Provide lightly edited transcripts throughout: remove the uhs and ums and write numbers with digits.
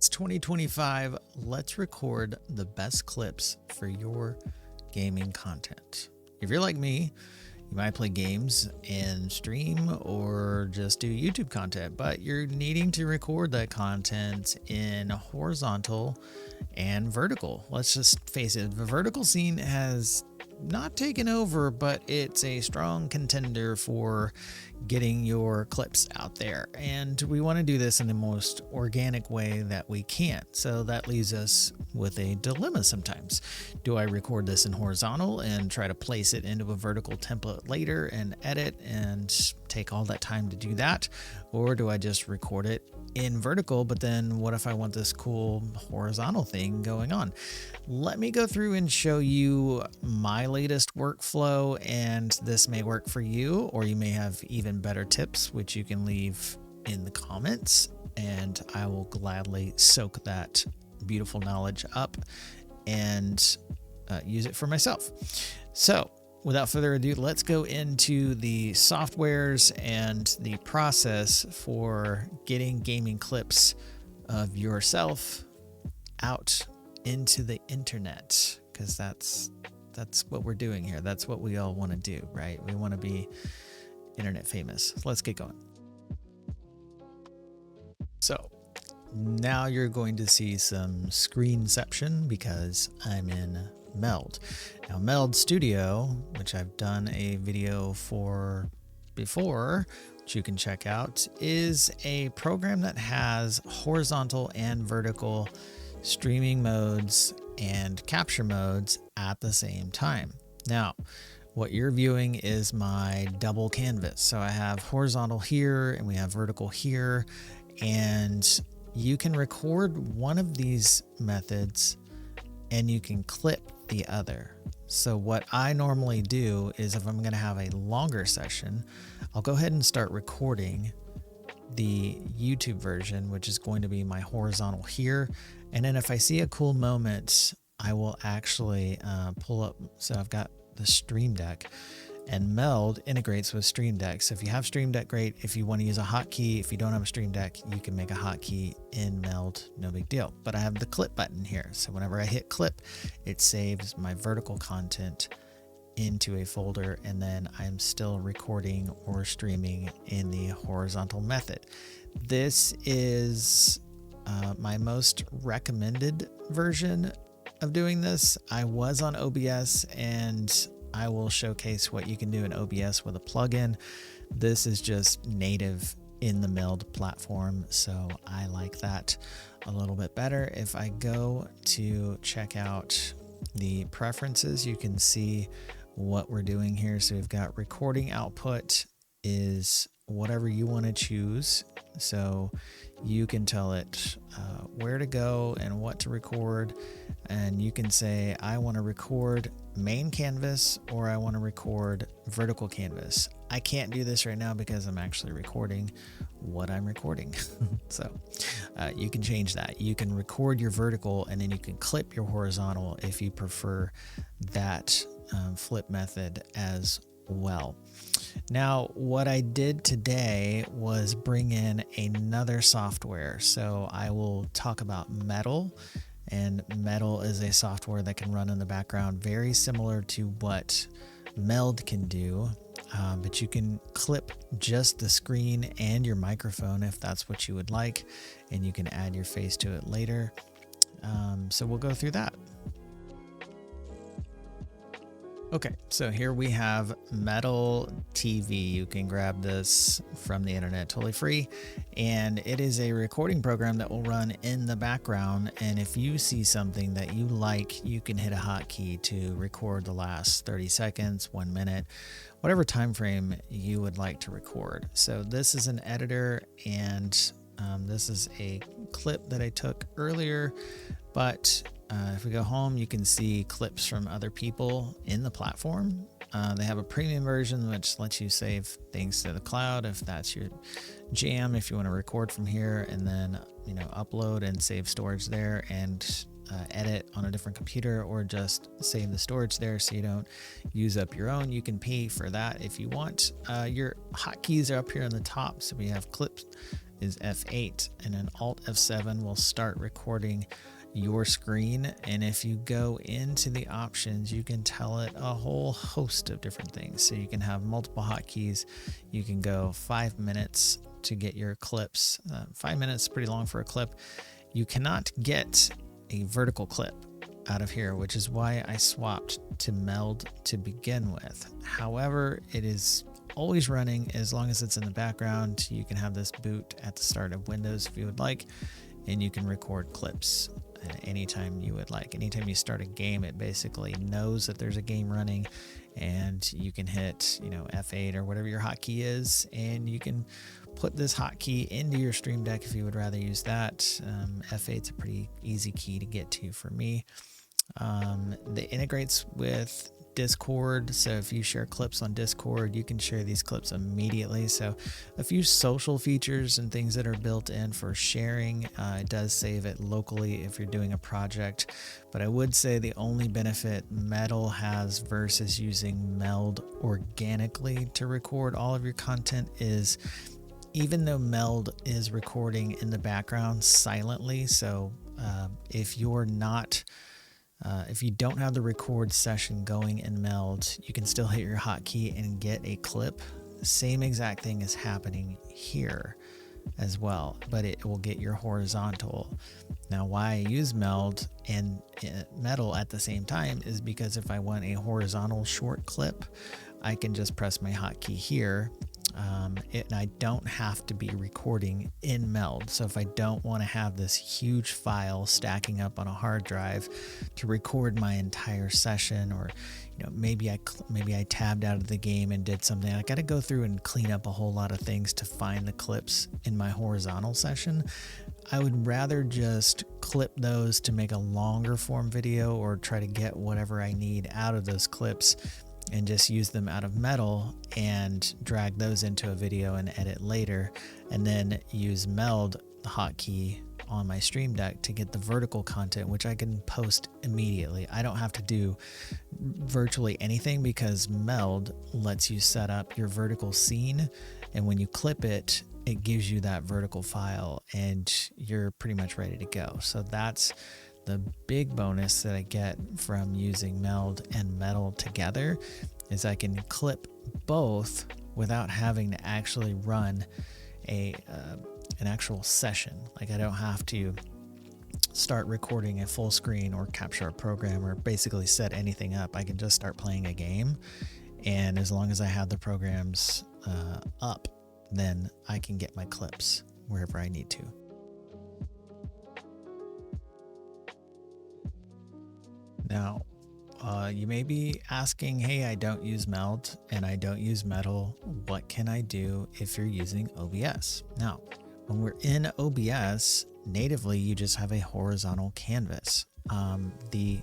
It's 2025. Let's record the best clips for your gaming content. If you're like me, you might play games and stream or just do YouTube content, but you're needing to record that content in horizontal and vertical. Let's just face it, the vertical scene has not taken over, but it's a strong contender for getting your clips out there. And we want to do this in the most organic way that we can. So that leaves us with a dilemma sometimes. Do I record this in horizontal and try to place it into a vertical template later and edit and take all that time to do that? Or do I just record it in vertical, but then what if I want this cool horizontal thing going on? Let me go through and show you my latest workflow, and this may work for you, or you may have even better tips, which you can leave in the comments, and I will gladly soak that beautiful knowledge up and use it for myself. So without further ado, let's go into the softwares and the process for getting gaming clips of yourself out into the internet, because that's what we're doing here. That's what we all want to do, right? We want to be internet famous. Let's get going. So now you're going to see some screenception because I'm in Meld. Now, Meld Studio, which I've done a video for before, which you can check out, is a program that has horizontal and vertical streaming modes and capture modes at the same time. Now, what you're viewing is my double canvas. So I have horizontal here and we have vertical here, and you can record one of these methods and you can clip the other. So what I normally do is, if I'm going to have a longer session, I'll go ahead and start recording the YouTube version, which is going to be my horizontal here. And then if I see a cool moment, I will actually pull up. So I've got the Stream Deck, and Meld integrates with Stream Deck. So if you have Stream Deck, great. If you want to use a hotkey, if you don't have a Stream Deck, you can make a hotkey in Meld, no big deal. But I have the clip button here. So whenever I hit clip, it saves my vertical content into a folder, and then I'm still recording or streaming in the horizontal method. This is my most recommended version of doing this. I was on OBS, and I will showcase what you can do in OBS with a plugin. This is just native in the Meld platform, so I like that a little bit better. If I go to check out the preferences, you can see what we're doing here. So we've got recording output is whatever you want to choose. So you can tell it where to go and what to record. And you can say, I want to record main canvas, or I want to record vertical canvas. I can't do this right now because I'm actually recording what I'm recording. So you can change that. You can record your vertical and then you can clip your horizontal if you prefer that flip method as well. Now, what I did today was bring in another software. So I will talk about Metal, and Metal is a software that can run in the background, very similar to what Meld can do, but you can clip just the screen and your microphone if that's what you would like, and you can add your face to it later. So we'll go through that. Okay, so here we have Metal TV. You can grab this from the internet totally free, and it is a recording program that will run in the background. And if you see something that you like, you can hit a hotkey to record the last 30 seconds, 1 minute, whatever time frame you would like to record. So this is an editor, and this is a clip that I took earlier, but if we go home, you can see clips from other people in the platform. They have a premium version, which lets you save things to the cloud if that's your jam, if you want to record from here and then, upload and save storage there and edit on a different computer, or just save the storage there so you don't use up your own. You can pay for that if you want. Your hotkeys are up here on the top. So we have clips is F8, and then Alt F7 will start recording your screen. And if you go into the options, you can tell it a whole host of different things. So you can have multiple hotkeys. You can go 5 minutes to get your clips. 5 minutes is pretty long for a clip. You cannot get a vertical clip out of here, which is why I swapped to Meld to begin with. However, it is always running as long as it's in the background. You can have this boot at the start of Windows if you would like, and you can record clips anytime you would like. Anytime you start a game, it basically knows that there's a game running, and you can hit, F8 or whatever your hotkey is, and you can put this hotkey into your Stream Deck if you would rather use that. F8's a pretty easy key to get to for me. It integrates with Discord, so if you share clips on Discord, you can share these clips immediately. So a few social features and things that are built in for sharing. It does save it locally if you're doing a project, but I would say the only benefit Metal has versus using Meld organically to record all of your content is, even though Meld is recording in the background silently, so if you don't have the record session going in Meld, you can still hit your hotkey and get a clip. The same exact thing is happening here as well, but it will get your horizontal. Now, why I use Meld and Metal at the same time is because if I want a horizontal short clip, I can just press my hotkey here. And I don't have to be recording in Meld. So if I don't want to have this huge file stacking up on a hard drive to record my entire session, or maybe I tabbed out of the game and did something, I got to go through and clean up a whole lot of things to find the clips in my horizontal session. I would rather just clip those to make a longer form video, or try to get whatever I need out of those clips and just use them out of Metal and drag those into a video and edit later, and then use Meld, the hotkey on my Stream Deck, to get the vertical content, which I can post immediately. I don't have to do virtually anything because Meld lets you set up your vertical scene, and when you clip it, it gives you that vertical file and you're pretty much ready to go. So that's the big bonus that I get from using Meld and Metal together, is I can clip both without having to actually run an actual session. Like, I don't have to start recording a full screen or capture a program or basically set anything up. I can just start playing a game, and as long as I have the programs up, then I can get my clips wherever I need to. Now, you may be asking, hey, I don't use Meld and I don't use Metal. What can I do if you're using OBS? Now, when we're in OBS, natively, you just have a horizontal canvas. The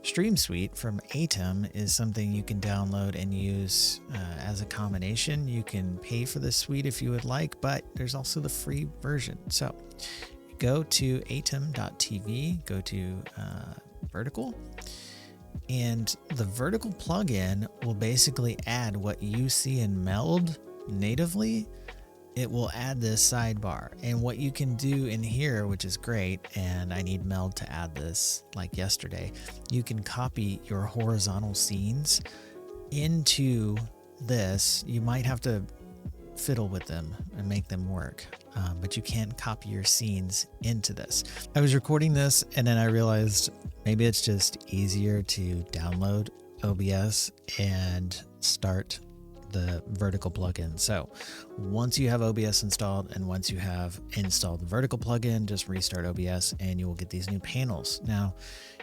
Stream Suite from Aitum is something you can download and use as a combination. You can pay for this suite if you would like, but there's also the free version. So go to aitum.tv, go to vertical, and the vertical plugin will basically add what you see in Meld natively. It will add this sidebar, and what you can do in here, which is great, and I need Meld to add this like yesterday, you can copy your horizontal scenes into this. You might have to fiddle with them and make them work, but you can copy your scenes into this. I was recording this and then I realized maybe it's just easier to download OBS and start the vertical plugin. So once you have OBS installed and once you have installed the vertical plugin, just restart OBS and you will get these new panels. Now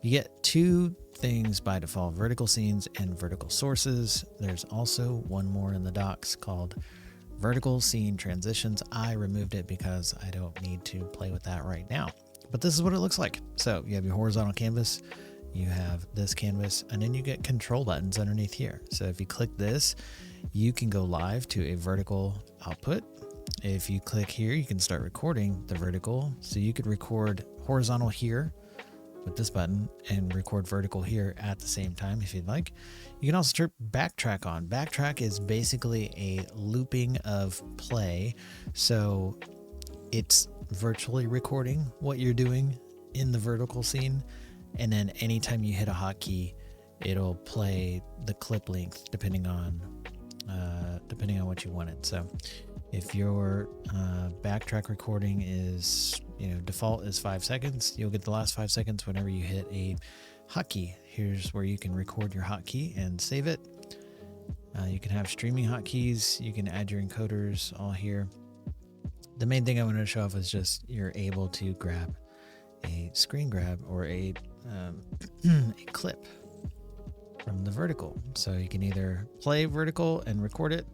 you get two things by default: vertical scenes and vertical sources. There's also one more in the docs called vertical scene transitions. I removed it because I don't need to play with that right now, but this is what it looks like. So you have your horizontal canvas, you have this canvas, and then you get control buttons underneath here. So if you click this, you can go live to a vertical output. If you click here, you can start recording the vertical. So you could record horizontal here with this button and record vertical here at the same time if you'd like. You can also turn backtrack on. Backtrack is basically a looping of play. So it's virtually recording what you're doing in the vertical scene. And then anytime you hit a hotkey, it'll play the clip length depending on what you wanted. So if your backtrack recording is, default is 5 seconds, you'll get the last 5 seconds whenever you hit a hotkey. Here's where you can record your hotkey and save it. You can have streaming hotkeys. You can add your encoders all here. The main thing I wanted to show off is just you're able to grab a screen grab or a clip from the vertical. So you can either play vertical and record it,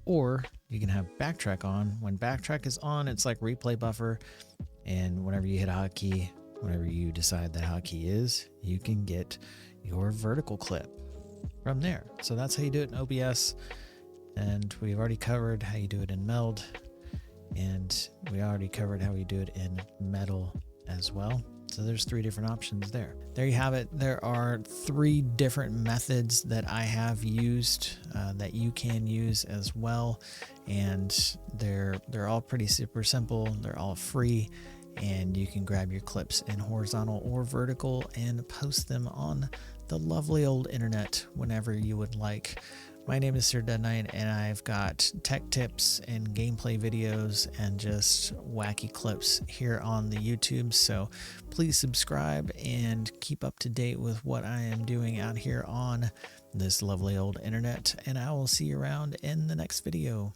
or you can have backtrack on. When backtrack is on, it's like replay buffer. And whenever you hit a hotkey, whenever you decide that hotkey is, you can get your vertical clip from there. So that's how you do it in OBS. And we've already covered how you do it in Meld. And we already covered how we do it in Metal as well. So there's 3 different options there. There you have it. There are 3 different methods that I have used that you can use as well. And they're all pretty super simple. They're all free. And you can grab your clips in horizontal or vertical and post them on the lovely old internet whenever you would like. My name is Sir Dead Knight, and I've got tech tips and gameplay videos and just wacky clips here on the YouTube. So please subscribe and keep up to date with what I am doing out here on this lovely old internet. And I will see you around in the next video.